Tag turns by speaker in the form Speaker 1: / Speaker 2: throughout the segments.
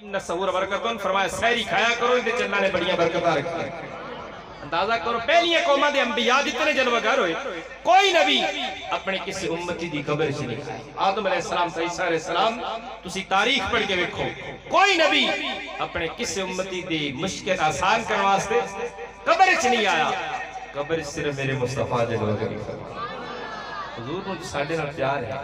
Speaker 1: ان سحور برکتون فرمایا سحری کھایا کرو اندے چ اللہ نے بڑیاں برکتاں رکھی اندازہ کرو پہلی قوماں دے انبیاء اتنے جلوگر ہوئے کوئی نبی اپنے کسی امتی دی قبر چ نہیں کھائی آدم علیہ السلام سے عیسیٰ علیہ السلام تسی تاریخ پڑھ کے دیکھو کوئی نبی اپنے کسی امتی دی مشکل آسان کرنے واسطے قبر چ نہیں آیا قبر صرف میرے مصطفیٰ جلوگر حضور مجھے ساڑھے نال پیار ہے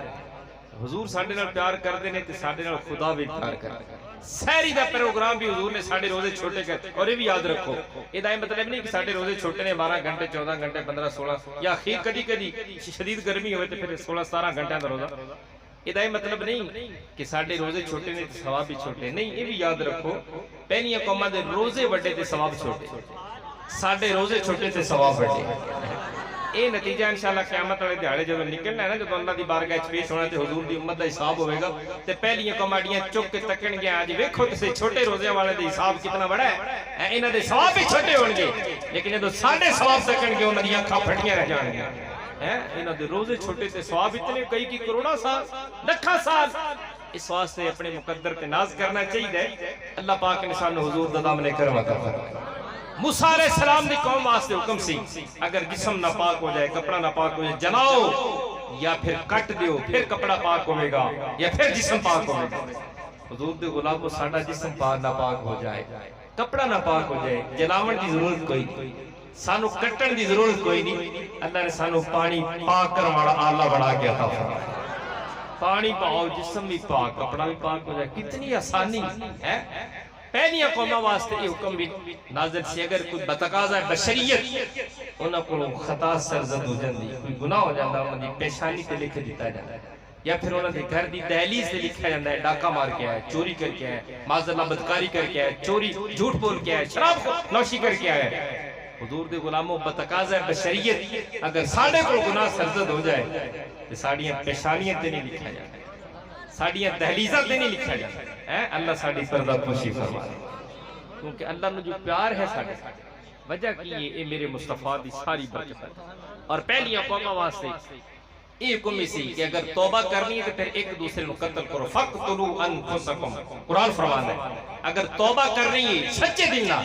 Speaker 1: حضور ساڑھے نال پیار کر دینے تے ساڑھے نال خدا بھی پیار کر دینے سحری دا پروگرام بھی حضور نے ساڑھے روزے چھوٹے کرتے اور یہ بھی یاد رکھو یہ دائیں مطلب نہیں کہ ساڑھے روزے چھوٹے نے 12 گھنٹے 14 گھنٹے 15 16 یا خیر کدی کدی شدید گرمی ہوئے تو پھر 16 17 گھنٹے دا روزہ یہ دائیں مطلب نہیں کہ ساڑھے روزے چھوٹے نے تے ثواب بھی چھوٹے نہیں یہ بھی یاد رکھو پہلی قوماں دے روزے وڈے تے ثواب چھوٹے ساڑھے روزے چھوٹے تے ثواب وڈے اے نتیجہ انشاءاللہ قیامت والے دیہاڑے جب نکلنا ہے نا جب اللہ دی بارگاہ وچ پیش ہونا تے حضور دی امت دا حساب ہوے گا تے پہلیاں کماڑیاں چک کے تکن گیا اج ویکھو تے چھوٹے روزے والے دا حساب کتنا بڑا ہے انہاں دے ثواب بھی چھوٹے ہون گے لیکن جدوں ساڈے ثواب تکن گے انہاں دی اکھاں پھٹیاں رہ جان گیاں انہاں دے روزے چھوٹے تے ثواب اتنے کئی کی کروڑا سال لکھاں سال اس واسطے اپنے مقدر تے ناز کرنا چاہیے اللہ پاک نے سانو حضور دا دامن کرم عطا فرمائے موسیٰ علیہ السلام دی قوم واسطے حکم سی اگر جسم ناپاک ہو جائے کپڑا ناپاک ہو جائے جلاؤ یا پھر کٹ دیو پھر کپڑا پاک ہوئے گا یا پھر جسم پاک ہوئے گا حضور دے غلاموں ساڑھا جسم ناپاک ہو جائے کپڑا ناپاک ہو جائے جلاون دی ضرورت کوئی سانو کٹن دی ضرورت کوئی نہیں اللہ نے سانو پانی پاک کرنے والا آلہ بڑھا کے عطا فرمایا پانی پاؤ جسم بھی پاک کپڑا بھی پاک ہو جائے کتنی آسانی ہے پہلی قوموں واسطے یہ حکم بھی نازل سے اگر کوئی بتقاضا بشریت انہاں کو خطا سرزد ہو جاندی کوئی گناہ ہو جاندہ انہاں دی پیشانی تے لکھ دیتا جاتا ہے یا پھر انہاں دی گھر دی دہلیز تے لکھا جاندہ ہے ڈاکہ مار کے آئے چوری کر کے آئے معاذ اللہ بدکاری کر کے آئے چوری جھوٹ بول کے آئے شراب نوشی کر کے آئے حضور دے غلاموں بتقاضا بشریت اگر ساڑھے کو گناہ سرزد ہو جائے تو ساڑھیاں پیشانیاں تے نہیں لکھا جاتا ساڑھیاں دہلیزہ تے نہیں لکھا جاتا اللہ ساڑھی پردہ پوشی فرما کیونکہ اللہ نے جو پیار ہے ساڑھے وجہ کی یہ میرے مصطفیٰ دی ساری برکت ہے اور پہلی قوموں واسطے یہ حکم اسی کہ اگر توبہ کرنی ہے تو پھر ایک دوسرے کو قتل کرو فَقْتُلُوا أَنفُسَكُمْ قرآن فرماتا ہے اگر توبہ کرنی ہے سچے دل نہ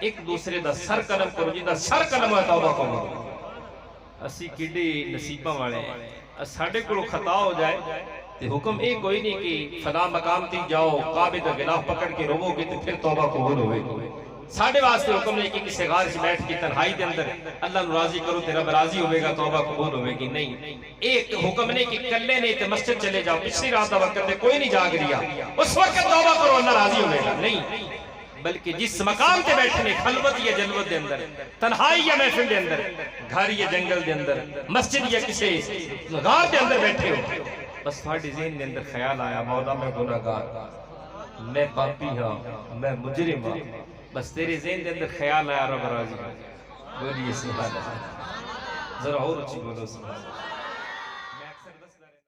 Speaker 1: ایک دوسرے دا سر قلم کرو جی دا سر قلم ہے توبہ کرو اسی کڈے نصیبہ والے ہیں ساڑھے کو خطا ہو جائے حکم ایک کوئی نہیں کہ فلاں مقام تھی جاؤ کعبے دا غلاف پکڑ کے روو گے تو پھر توبہ قبول ہوئے ساڑھے واسطے حکم نہیں کہ کسی غار سے بیٹھ کی تنہائی دے اندر اللہ نو راضی کرو تیرا راضی ہوئے گا توبہ قبول ہوئے گی نہیں ایک حکم نہیں کہ کلے نہیں تے مسجد چلے جاؤ پچھلی رات دا وقت دے کوئی نہیں جاگ رہا اس وقت توبہ کرو اللہ راضی ہوئے گا نہیں بلکہ جس مقام تے بیٹھنے خلوت یا جلوت دے اندر تنہائی یا محفل دے اندر گھر یا جنگل دے اندر مسجد یا کسی غار دے اندر بیٹھے ہو بس پھاڑی ذہن دے اندر خیال آیا مولا میں گناہگار میں پاپی ہاں میں مجرم ہاں بس تیرے ذہن دے اندر خیال آیا رب راضی بولیے سبحان اللہ ذرا اور اچھی بولو سبحان اللہ